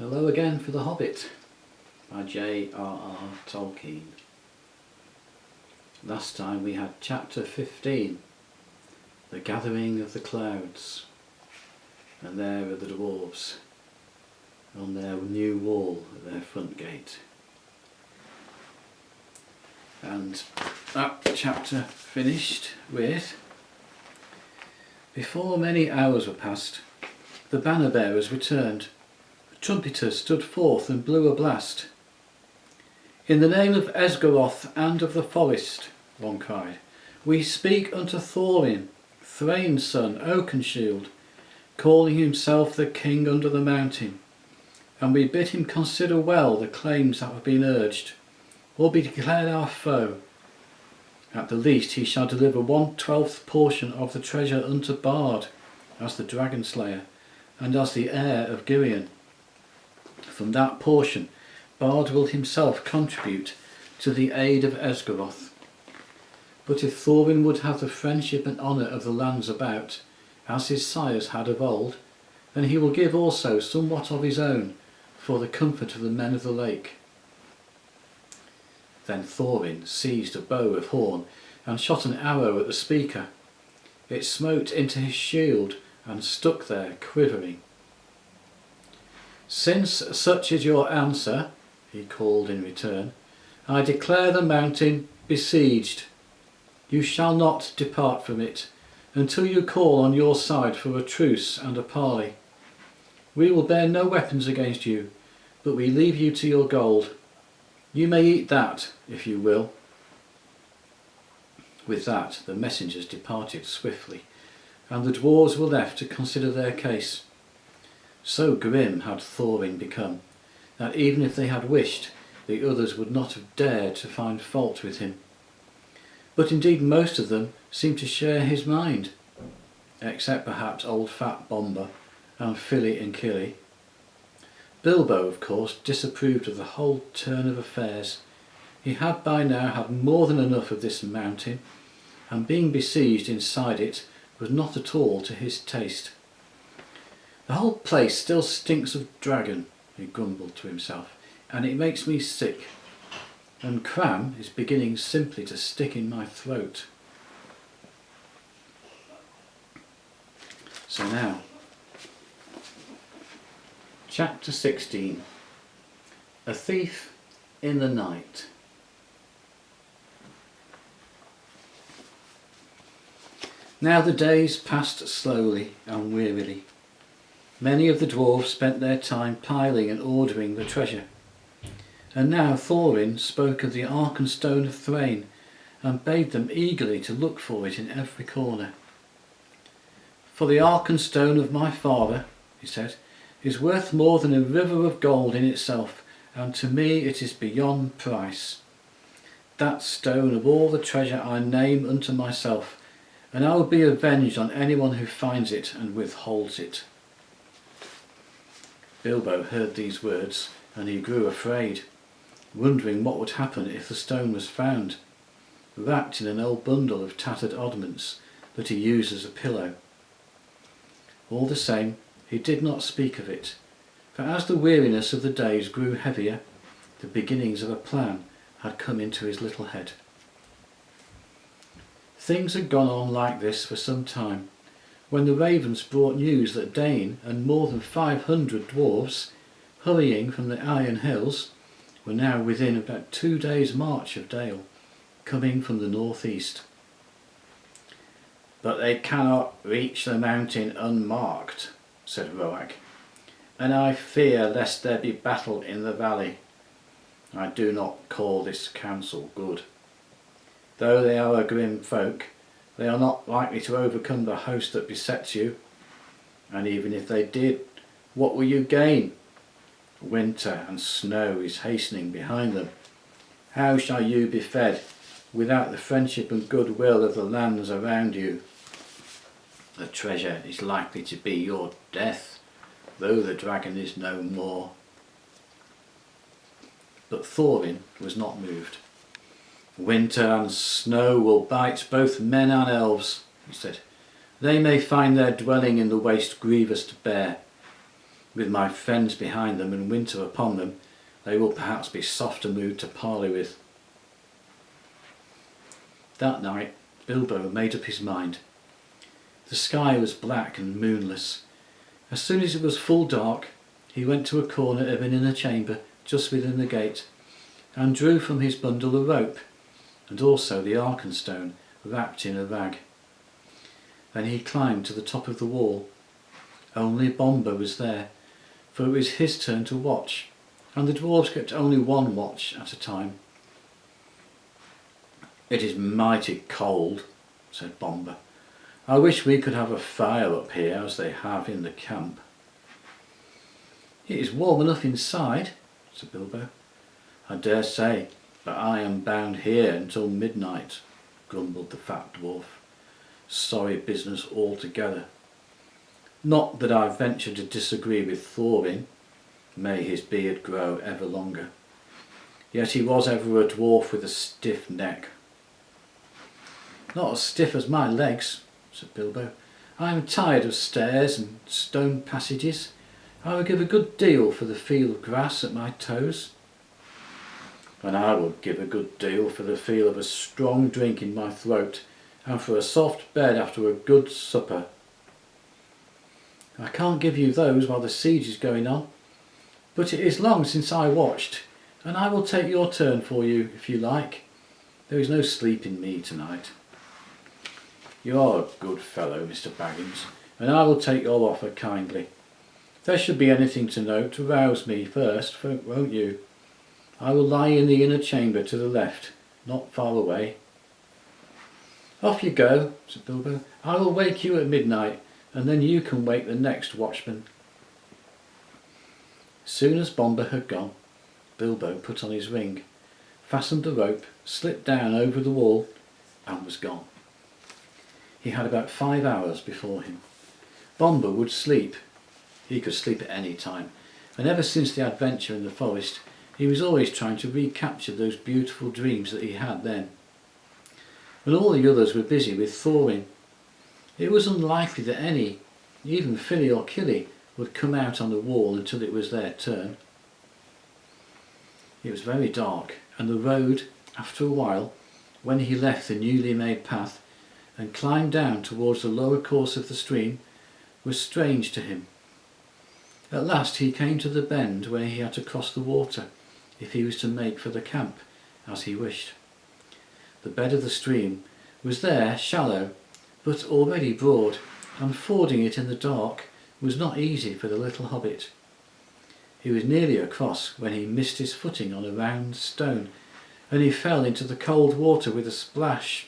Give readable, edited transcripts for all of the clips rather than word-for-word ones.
Hello again for The Hobbit by JRR Tolkien. Last time we had chapter 15, The Gathering of the Clouds, and there are the dwarves on their new wall at their front gate. And that chapter finished with, before many hours were passed, the banner bearers returned. Trumpeters stood forth and blew a blast. "In the name of Esgaroth and of the forest," one cried, "we speak unto Thorin, Thrain's son, Oakenshield, calling himself the king under the mountain, and we bid him consider well the claims that have been urged, or be declared our foe. At the least he shall deliver 1/12 portion of the treasure unto Bard, as the dragon slayer, and as the heir of Girion. From that portion Bard will himself contribute to the aid of Esgaroth. But if Thorin would have the friendship and honour of the lands about, as his sires had of old, then he will give also somewhat of his own for the comfort of the men of the lake." Then Thorin seized a bow of horn and shot an arrow at the speaker. It smote into his shield and stuck there quivering. "Since such is your answer," he called in return, "I declare the mountain besieged. You shall not depart from it until you call on your side for a truce and a parley. We will bear no weapons against you, but we leave you to your gold. You may eat that, if you will." With that the messengers departed swiftly, and the dwarves were left to consider their case. So grim had Thorin become, that even if they had wished, the others would not have dared to find fault with him. But indeed most of them seemed to share his mind, except perhaps old Fat Bomber and Filly and Killy. Bilbo, of course, disapproved of the whole turn of affairs. He had by now had more than enough of this mountain, and being besieged inside it was not at all to his taste. "The whole place still stinks of dragon," he grumbled to himself, "and it makes me sick. And cram is beginning simply to stick in my throat." So now, chapter 16, A Thief in the Night. Now the days passed slowly and wearily. Many of the dwarves spent their time piling and ordering the treasure. And now Thorin spoke of the Arkenstone of Thrain and bade them eagerly to look for it in every corner. "For the Arkenstone of my father," he said, "is worth more than a river of gold in itself, and to me it is beyond price. That stone of all the treasure I name unto myself, and I will be avenged on anyone who finds it and withholds it." Bilbo heard these words, and he grew afraid, wondering what would happen if the stone was found, wrapped in an old bundle of tattered oddments that he used as a pillow. All the same, he did not speak of it, for as the weariness of the days grew heavier, the beginnings of a plan had come into his little head. Things had gone on like this for some time, when the ravens brought news that Dain and more than 500 dwarves, hurrying from the Iron Hills, were now within about 2 days' march of Dale, coming from the northeast. "But they cannot reach the mountain unmarked," said Roag, "and I fear lest there be battle in the valley. I do not call this counsel good. Though they are a grim folk, they are not likely to overcome the host that besets you. And even if they did, what will you gain? Winter and snow is hastening behind them. How shall you be fed without the friendship and goodwill of the lands around you? The treasure is likely to be your death, though the dragon is no more." But Thorin was not moved. "Winter and snow will bite both men and elves," he said. "They may find their dwelling in the waste grievous to bear. With my friends behind them and winter upon them, they will perhaps be softer moved to parley with. That night Bilbo made up his mind. The sky was black and moonless. As soon as it was full dark, he went to a corner of an inner chamber just within the gate, and drew from his bundle a rope, and also the Arkenstone wrapped in a rag. Then he climbed to the top of the wall. Only Bombur was there, for it was his turn to watch, and the dwarves kept only one watch at a time. "It is mighty cold," said Bombur. "I wish we could have a fire up here as they have in the camp." "It is warm enough inside," said Bilbo. "I dare say, but I am bound here until midnight," grumbled the fat dwarf. "Sorry business altogether. Not that I venture to disagree with Thorin, may his beard grow ever longer. Yet he was ever a dwarf with a stiff neck." "Not as stiff as my legs," said Bilbo. "I am tired of stairs and stone passages. I would give a good deal for the feel of grass at my toes." "And I would give a good deal for the feel of a strong drink in my throat, and for a soft bed after a good supper." "I can't give you those while the siege is going on, but it is long since I watched, and I will take your turn for you if you like. There is no sleep in me tonight." "You are a good fellow, Mr. Baggins, and I will take your offer kindly. If there should be anything to note, rouse me first, won't you? I will lie in the inner chamber to the left, not far away." "Off you go," said Bilbo. "I will wake you at midnight, and then you can wake the next watchman." As soon as Bombur had gone, Bilbo put on his ring, fastened the rope, slipped down over the wall, and was gone. He had about 5 hours before him. Bombur would sleep. He could sleep at any time, and ever since the adventure in the forest, he was always trying to recapture those beautiful dreams that he had then. And all the others were busy with Thorin. It was unlikely that any, even Fili or Kili, would come out on the wall until it was their turn. It was very dark, and the road, after a while, when he left the newly made path and climbed down towards the lower course of the stream, was strange to him. At last he came to the bend where he had to cross the water if he was to make for the camp as he wished. The bed of the stream was there shallow, but already broad, and fording it in the dark was not easy for the little hobbit. He was nearly across when he missed his footing on a round stone, and he fell into the cold water with a splash.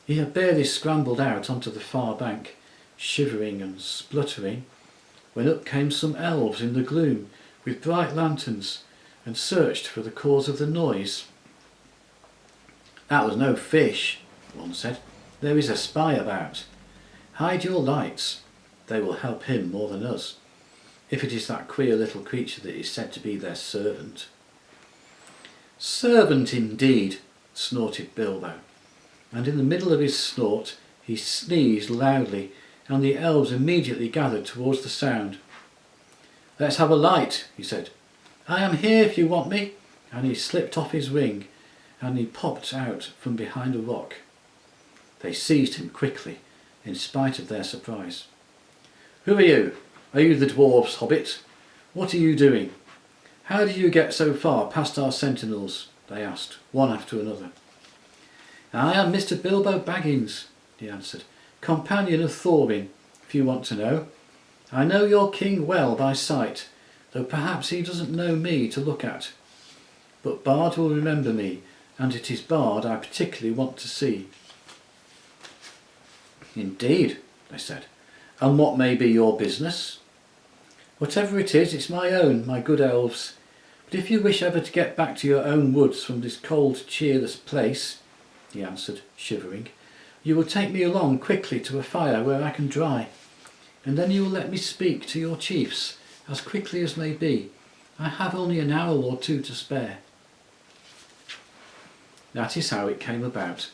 He had barely scrambled out onto the far bank, shivering and spluttering, when up came some elves in the gloom with bright lanterns, and searched for the cause of the noise. "That was no fish," one said. "There is a spy about. Hide your lights. They will help him more than us, if it is that queer little creature that is said to be their servant." "Servant indeed," snorted Bilbo, and in the middle of his snort he sneezed loudly, and the elves immediately gathered towards the sound. "Let's have a light," he said. "I am here if you want me," and he slipped off his ring, and he popped out from behind a rock. They seized him quickly, in spite of their surprise. "Who are you? Are you the dwarves' hobbit? What are you doing? How did you get so far past our sentinels?" they asked, one after another. "I am Mr. Bilbo Baggins," he answered, "companion of Thorin, if you want to know. I know your king well by sight, though perhaps he doesn't know me to look at. But Bard will remember me, and it is Bard I particularly want to see." "Indeed," they said. "And what may be your business?" "Whatever it is, it's my own, my good elves. But if you wish ever to get back to your own woods from this cold, cheerless place," he answered, shivering, "you will take me along quickly to a fire where I can dry, and then you will let me speak to your chiefs as quickly as may be. I have only an hour or two to spare." That is how it came about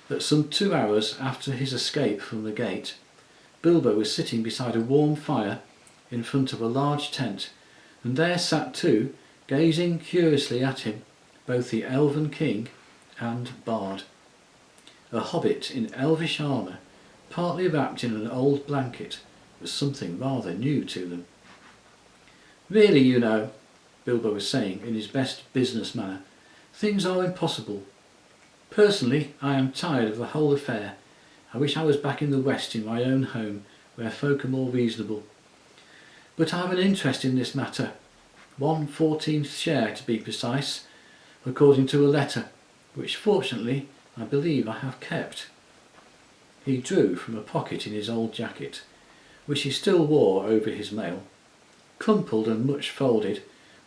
that some 2 hours after his escape from the gate, Bilbo was sitting beside a warm fire in front of a large tent, and there sat two, gazing curiously at him, both the elven king and bard. A hobbit in elvish armour, partly wrapped in an old blanket, was something rather new to them. "Really, you know," Bilbo was saying in his best business manner, "things are impossible. Personally, I am tired of the whole affair. I wish I was back in the West in my own home, where folk are more reasonable. But I have an interest in this matter, 1/14th share to be precise, according to a letter, which fortunately I believe I have kept." He drew from a pocket in his old jacket, which he still wore over his mail, crumpled and much folded,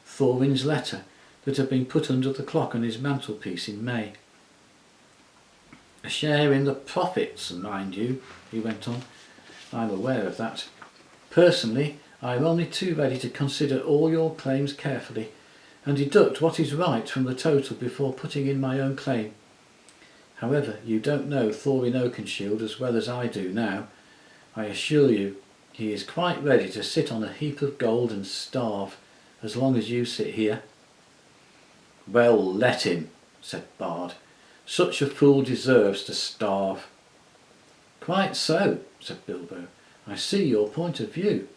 Thorwin's letter that had been put under the clock on his mantelpiece in May. "A share in the profits, mind you," he went on. "I'm aware of that. Personally, I am only too ready to consider all your claims carefully and deduct what is right from the total before putting in my own claim. However, you don't know Thorwin Oakenshield as well as I do now. I assure you, he is quite ready to sit on a heap of gold and starve, as long as you sit here." "Well, let him," said Bard. "Such a fool deserves to starve." "Quite so," said Bilbo. "I see your point of view.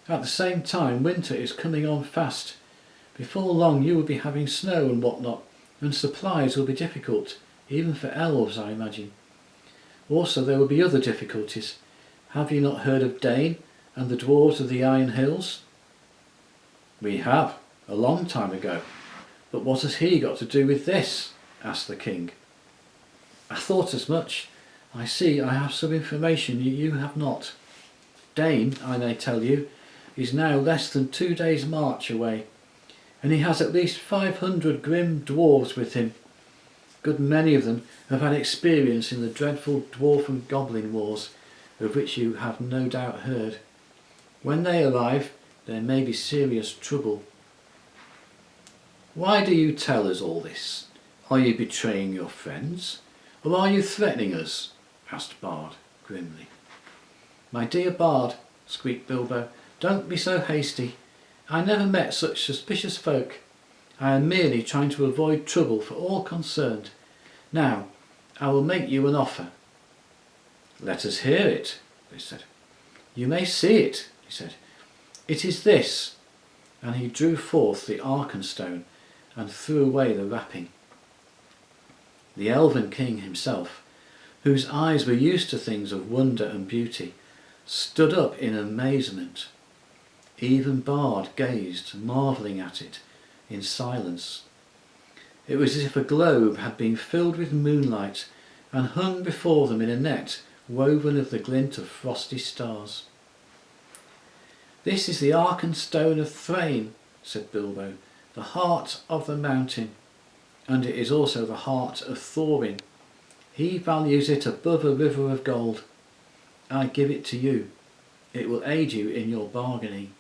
At the same time, winter is coming on fast. Before long you will be having snow and what not, and supplies will be difficult, even for elves, I imagine. Also there will be other difficulties. Have you not heard of Dane and the dwarves of the Iron Hills?" "We have, a long time ago. But what has he got to do with this?" asked the king. "I thought as much. I see I have some information you have not. Dane, I may tell you, is now less than 2 days' march away, and he has at least 500 grim dwarves with him. A good many of them have had experience in the dreadful dwarf and goblin wars, of which you have no doubt heard. When they arrive, there may be serious trouble." "Why do you tell us all this? Are you betraying your friends, or are you threatening us?" asked Bard grimly. "My dear Bard," squeaked Bilbo, "don't be so hasty. I never met such suspicious folk. I am merely trying to avoid trouble for all concerned. Now, I will make you an offer." "Let us hear it," they said. "You may see it," he said. "It is this," and he drew forth the Arkenstone and threw away the wrapping. The elven king himself, whose eyes were used to things of wonder and beauty, stood up in amazement. Even Bard gazed, marvelling at it, in silence. It was as if a globe had been filled with moonlight and hung before them in a net woven of the glint of frosty stars. "This is the Arkenstone of Thrain," said Bilbo, "the heart of the mountain, and it is also the heart of Thorwin. He values it above a river of gold. I give it to you. It will aid you in your bargaining."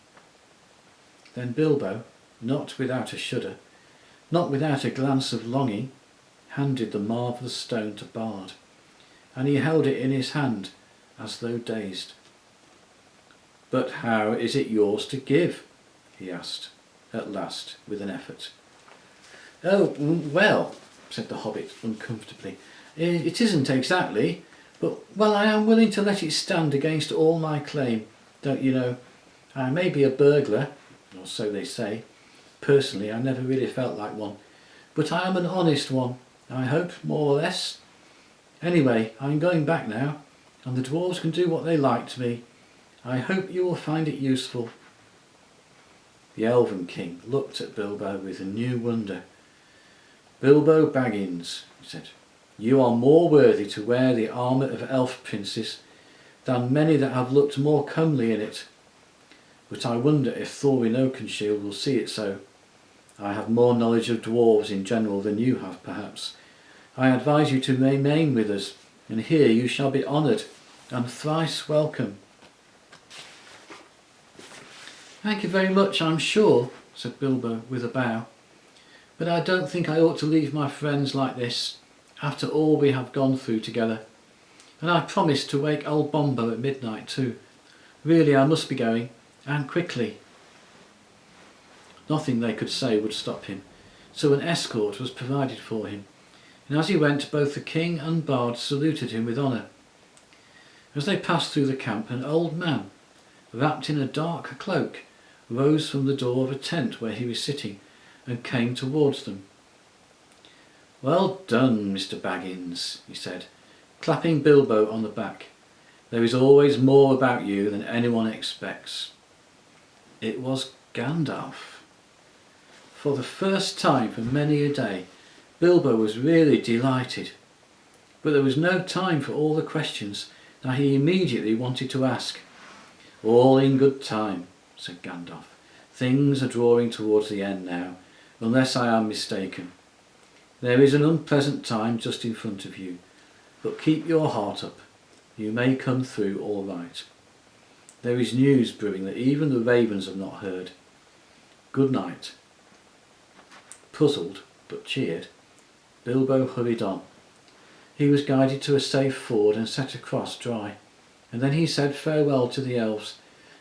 Then Bilbo, not without a shudder, not without a glance of longing, handed the marvellous stone to Bard, and he held it in his hand as though dazed. "But how is it yours to give?" he asked, at last, with an effort. "Oh, well," said the hobbit uncomfortably, "it isn't exactly, but, well, I am willing to let it stand against all my claim, don't you know. I may be a burglar, or so they say. Personally, I never really felt like one, but I am an honest one, I hope, more or less. Anyway, I'm going back now, and the dwarves can do what they like to me. I hope you will find it useful." The elven king looked at Bilbo with a new wonder. "Bilbo Baggins," he said, "you are more worthy to wear the armour of elf princes than many that have looked more comely in it. But I wonder if Thorwin Oakenshield will see it so. I have more knowledge of dwarves in general than you have, perhaps. I advise you to remain with us, and here you shall be honoured and thrice welcome." "Thank you very much, I'm sure," said Bilbo with a bow. "But I don't think I ought to leave my friends like this, after all we have gone through together. And I promised to wake old Bombo at midnight too. Really, I must be going. and quickly. Nothing they could say would stop him, so an escort was provided for him, and as he went both the king and bard saluted him with honour. As they passed through the camp, an old man, wrapped in a dark cloak, rose from the door of a tent where he was sitting and came towards them. "Well done, Mr. Baggins," he said, clapping Bilbo on the back. "There is always more about you than anyone expects." It was Gandalf. For the first time for many a day, Bilbo was really delighted. But there was no time for all the questions that he immediately wanted to ask. "All in good time," said Gandalf. "Things are drawing towards the end now, unless I am mistaken. There is an unpleasant time just in front of you, but keep your heart up. You may come through all right. There is news brewing that even the ravens have not heard. Good night." Puzzled, but cheered, Bilbo hurried on. He was guided to a safe ford and set across dry, and then he said farewell to the elves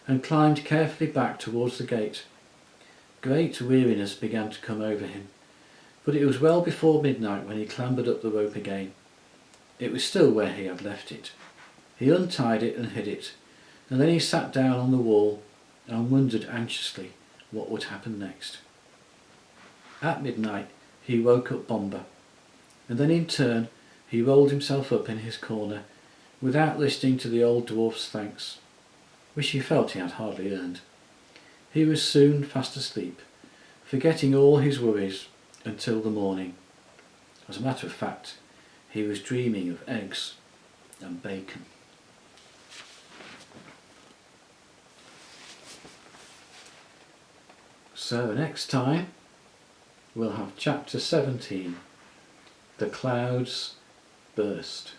and climbed carefully back towards the gate. Great weariness began to come over him, but it was well before midnight when he clambered up the rope again. It was still where he had left it. He untied it and hid it, and then he sat down on the wall and wondered anxiously what would happen next. At midnight he woke up Bomba, and then in turn he rolled himself up in his corner without listening to the old dwarf's thanks, which he felt he had hardly earned. He was soon fast asleep, forgetting all his worries until the morning. As a matter of fact, he was dreaming of eggs and bacon. So next time we'll have chapter 17, The Clouds Burst.